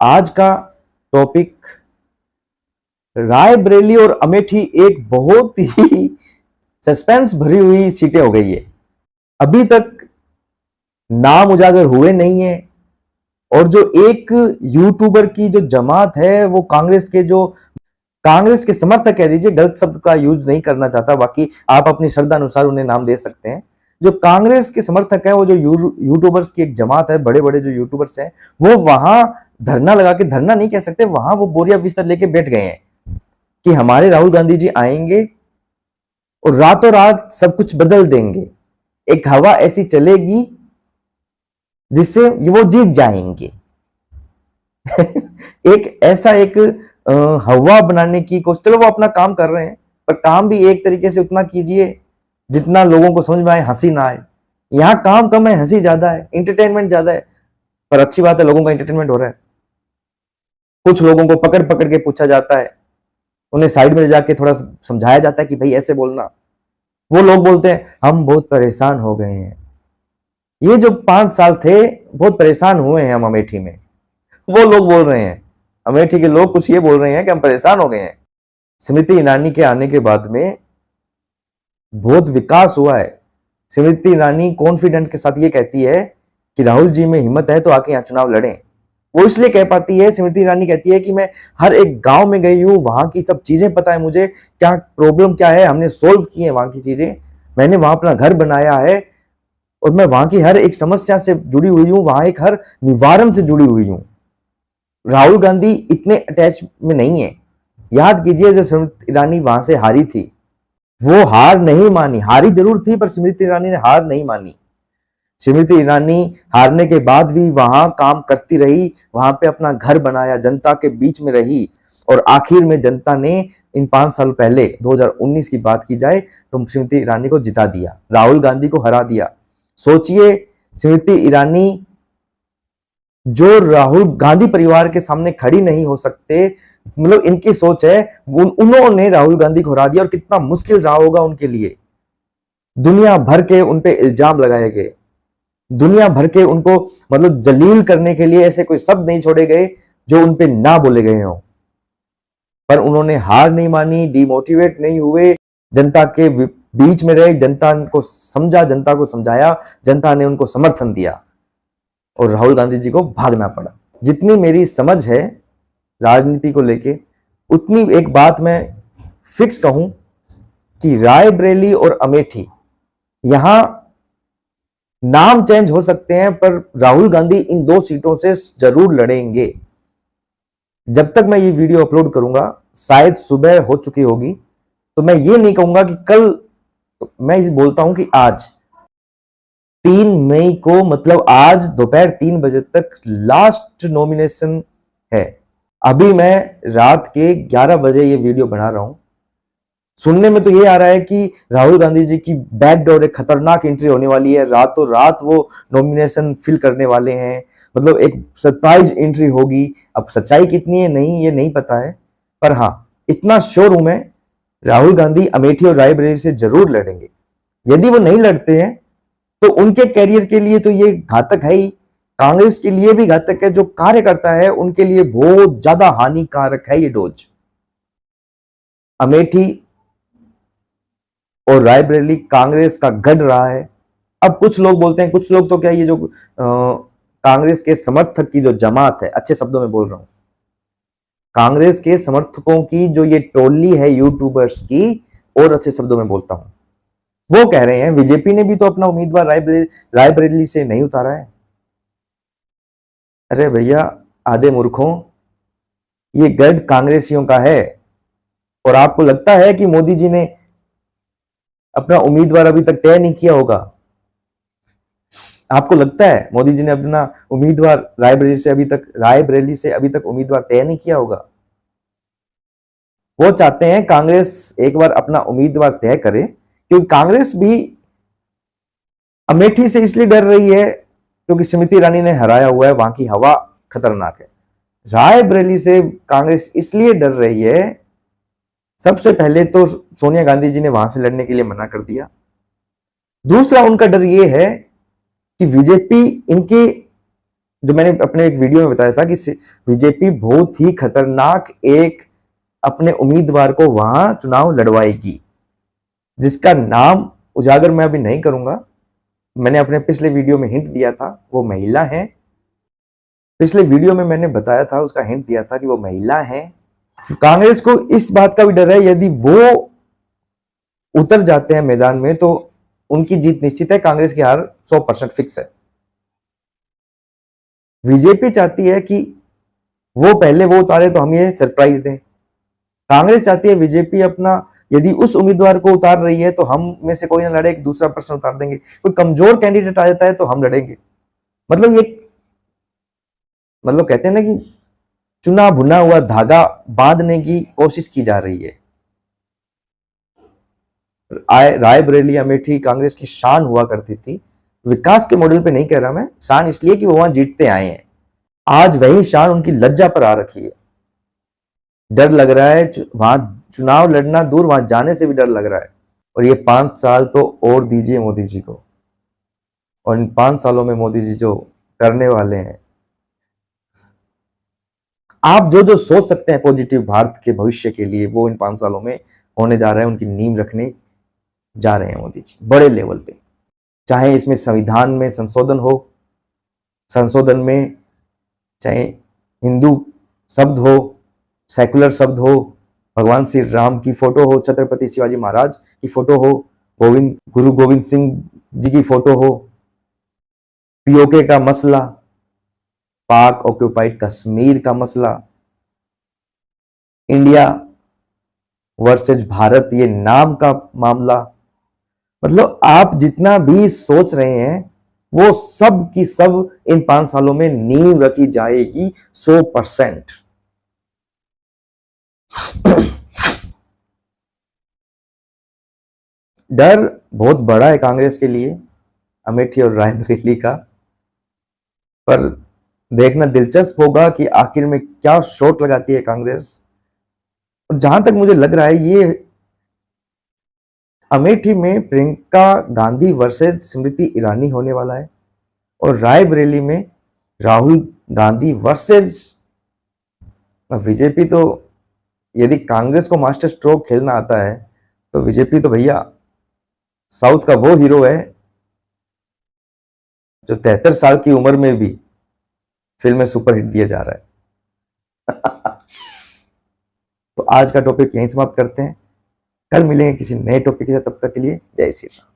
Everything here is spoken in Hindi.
आज का टॉपिक रायबरेली और अमेठी एक बहुत ही सस्पेंस भरी हुई सीटें हो गई है। अभी तक नाम उजागर हुए नहीं है और जो एक यूट्यूबर की जो जमात है वो कांग्रेस के समर्थक कह दीजिए, गलत शब्द का यूज नहीं करना चाहता, बाकी आप अपनी श्रद्धा अनुसार उन्हें नाम दे सकते हैं। जो कांग्रेस के समर्थक है वो जो यूट्यूबर्स की एक जमात है, बड़े बड़े जो यूट्यूबर्स हैं वो वहां धरना लगा के, धरना नहीं कह सकते, वहां वो बोरिया बिस्तर लेके बैठ गए हैं कि हमारे राहुल गांधी जी आएंगे और रातों रात सब कुछ बदल देंगे। एक हवा ऐसी चलेगी जिससे वो जीत जाएंगे। एक हवा बनाने की कोशिश। चलो वो अपना काम कर रहे हैं, पर काम भी एक तरीके से उतना कीजिए जितना लोगों को समझ में आए, हंसी ना आए। यहां काम कम है, हंसी ज्यादा है, इंटरटेनमेंट ज्यादा है। पर अच्छी बात है, लोगों का इंटरटेनमेंट हो रहा है। कुछ लोगों को पकड़ पकड़ के पूछा जाता है, उन्हें साइड में ले जाके थोड़ा समझाया जाता है कि भाई ऐसे बोलना। वो लोग बोलते हैं हम बहुत परेशान हो गए हैं। ये जो 5 साल थे बहुत परेशान हुए हैं हम अमेठी में। वो लोग बोल रहे हैं, अमेठी के लोग कुछ ये बोल रहे हैं कि हम परेशान हो गए हैं। स्मृति ईरानी के आने के बाद में बहुत विकास हुआ है। स्मृति ईरानी कॉन्फिडेंट के साथ ये कहती है कि राहुल जी में हिम्मत है तो आके यहाँ चुनाव लड़ें। वो इसलिए कह पाती है, स्मृति ईरानी कहती है कि मैं हर एक गांव में गई हूँ, वहां की सब चीजें पता है मुझे, क्या प्रॉब्लम क्या है हमने सोल्व की है वहां की चीजें। मैंने वहां अपना घर बनाया है और मैं वहां की हर एक समस्या से जुड़ी हुई हूँ, वहां एक हर निवारण से जुड़ी हुई हूँ। राहुल गांधी इतने अटैच में नहीं है। याद कीजिए जब स्मृति ईरानी वहां से हारी थी, वो हार नहीं मानी। हारी जरूर थी पर स्मृति ईरानी ने हार नहीं मानी। स्मृति ईरानी हारने के बाद भी वहां काम करती रही, वहां पे अपना घर बनाया, जनता के बीच में रही और आखिर में जनता ने इन 5 साल पहले 2019 की बात की जाए तो स्मृति ईरानी को जिता दिया, राहुल गांधी को हरा दिया। सोचिए, स्मृति ईरानी जो राहुल गांधी परिवार के सामने खड़ी नहीं हो सकते, मतलब इनकी सोच है, उन्होंने राहुल गांधी को हरा दिया। और कितना मुश्किल रहा होगा उनके लिए। दुनिया भर के उन पे इल्जाम लगाए गए, दुनिया भर के उनको मतलब जलील करने के लिए ऐसे कोई शब्द नहीं छोड़े गए जो उन पे ना बोले गए हों, पर उन्होंने हार नहीं मानी, डिमोटिवेट नहीं हुए, जनता के बीच में रहे, जनता को समझा, जनता को समझाया, जनता ने उनको समर्थन दिया और राहुल गांधी जी को भागना पड़ा। जितनी मेरी समझ है राजनीति को लेके, उतनी एक बात मैं फिक्स कहूं कि रायबरेली और अमेठी, यहां नाम चेंज हो सकते हैं पर राहुल गांधी इन 2 सीटों से जरूर लड़ेंगे। जब तक मैं ये वीडियो अपलोड करूंगा, शायद सुबह हो चुकी होगी, तो मैं ये नहीं कहूंगा कि कल, तो मैं बोलता हूं कि आज 3 मई को, मतलब आज दोपहर 3 बजे तक लास्ट नॉमिनेशन है। अभी मैं रात के 11 बजे ये वीडियो बना रहा हूं। सुनने में तो ये आ रहा है कि राहुल गांधी जी की बैकडोर एक खतरनाक एंट्री होने वाली है, रातों रात वो नॉमिनेशन फिल करने वाले हैं, मतलब एक सरप्राइज एंट्री होगी। अब सच्चाई कितनी है नहीं, ये नहीं पता है, पर हाँ इतना श्योर हूं मैं, राहुल गांधी अमेठी और रायबरेली से जरूर लड़ेंगे। यदि वो नहीं लड़ते हैं तो उनके कैरियर के लिए तो ये घातक है ही, कांग्रेस के लिए भी घातक है। जो कार्यकर्ता है उनके लिए बहुत ज्यादा हानिकारक है ये डोज। अमेठी और रायबरेली कांग्रेस का गढ़ रहा है। अब कुछ लोग बोलते हैं, कुछ लोग तो क्या, ये जो कांग्रेस के समर्थक की जो जमात है, अच्छे शब्दों में बोल रहा हूं, कांग्रेस के समर्थकों की जो ये टोली है यूट्यूबर्स की, और अच्छे शब्दों में बोलता हूं, वो कह रहे हैं बीजेपी ने भी तो अपना उम्मीदवार रायबरेली से नहीं उतारा है। अरे भैया आधे मूर्खों, ये गढ़ कांग्रेसियों का है और आपको लगता है कि मोदी जी ने अपना उम्मीदवार अभी तक तय नहीं किया होगा? आपको लगता है मोदी जी ने अपना उम्मीदवार रायबरेली से अभी तक उम्मीदवार तय नहीं किया होगा? वो चाहते हैं कांग्रेस एक बार अपना उम्मीदवार तय करे, क्योंकि कांग्रेस भी अमेठी से इसलिए डर रही है क्योंकि स्मृति ईरानी ने हराया हुआ है, वहां की हवा खतरनाक है। रायबरेली से कांग्रेस इसलिए डर रही है, सबसे पहले तो सोनिया गांधी जी ने वहां से लड़ने के लिए मना कर दिया। दूसरा उनका डर यह है कि बीजेपी इनके जो मैंने अपने एक वीडियो में बताया था कि बीजेपी बहुत ही खतरनाक एक अपने उम्मीदवार को वहां चुनाव लड़वाएगी, जिसका नाम उजागर मैं अभी नहीं करूंगा। मैंने अपने पिछले वीडियो में हिंट दिया था, वो महिला है। पिछले वीडियो में मैंने बताया था, उसका हिंट दिया था कि वो महिला है। कांग्रेस को इस बात का भी डर है, यदि वो उतर जाते हैं मैदान में तो उनकी जीत निश्चित है, कांग्रेस की हार 100% फिक्स है। बीजेपी चाहती है कि वो पहले वो उतारे तो हम ये सरप्राइज दें। कांग्रेस चाहती है बीजेपी अपना, यदि उस उम्मीदवार को उतार रही है तो हम में से कोई ना लड़े, एक दूसरा पर्सन उतार देंगे। कोई कमजोर कैंडिडेट आ जाता है तो हम लड़ेंगे। मतलब ये, मतलब कहते हैं ना कि चुना भुना हुआ धागा बांधने की कोशिश की जा रही है। रायबरेली अमेठी कांग्रेस की शान हुआ करती थी, विकास के मॉडल पे नहीं कह रहा मैं, शान इसलिए कि वो वहां जीतते आए हैं। आज वही शान उनकी लज्जा पर आ रखी है। डर लग रहा है वहां चुनाव लड़ना दूर, वहां जाने से भी डर लग रहा है। और ये 5 साल तो और दीजिए मोदी जी को, और इन 5 सालों में मोदी जी जो करने वाले हैं, आप जो जो सोच सकते हैं पॉजिटिव भारत के भविष्य के लिए, वो इन 5 सालों में होने जा रहा है। उनकी नींव रखने जा रहे हैं मोदी जी बड़े लेवल पे। चाहे इसमें संविधान में संशोधन हो, संशोधन में चाहे हिंदू शब्द हो, सेकुलर शब्द हो, भगवान श्री राम की फोटो हो, छत्रपति शिवाजी महाराज की फोटो हो, गुरु गोविंद सिंह जी की फोटो हो, पीओके का मसला, पाक ऑक्यूपाइड कश्मीर का मसला, इंडिया वर्सेस भारत ये नाम का मामला, मतलब आप जितना भी सोच रहे हैं वो सब की सब इन 5 सालों में नींव रखी जाएगी 100%। डर बहुत बड़ा है कांग्रेस के लिए अमेठी और रायबरेली का, पर देखना दिलचस्प होगा कि आखिर में क्या शॉट लगाती है कांग्रेस। और जहां तक मुझे लग रहा है, ये अमेठी में प्रियंका गांधी वर्सेस स्मृति ईरानी होने वाला है, और रायबरेली में राहुल गांधी वर्सेस बीजेपी। तो यदि कांग्रेस को मास्टर स्ट्रोक खेलना आता है तो बीजेपी तो भैया साउथ का वो हीरो है जो 73 साल की उम्र में भी फिल्में सुपरहिट दिए जा रहा है। तो आज का टॉपिक यहीं समाप्त करते हैं, कल मिलेंगे किसी नए टॉपिक के साथ, तब तक के लिए जय श्री राम।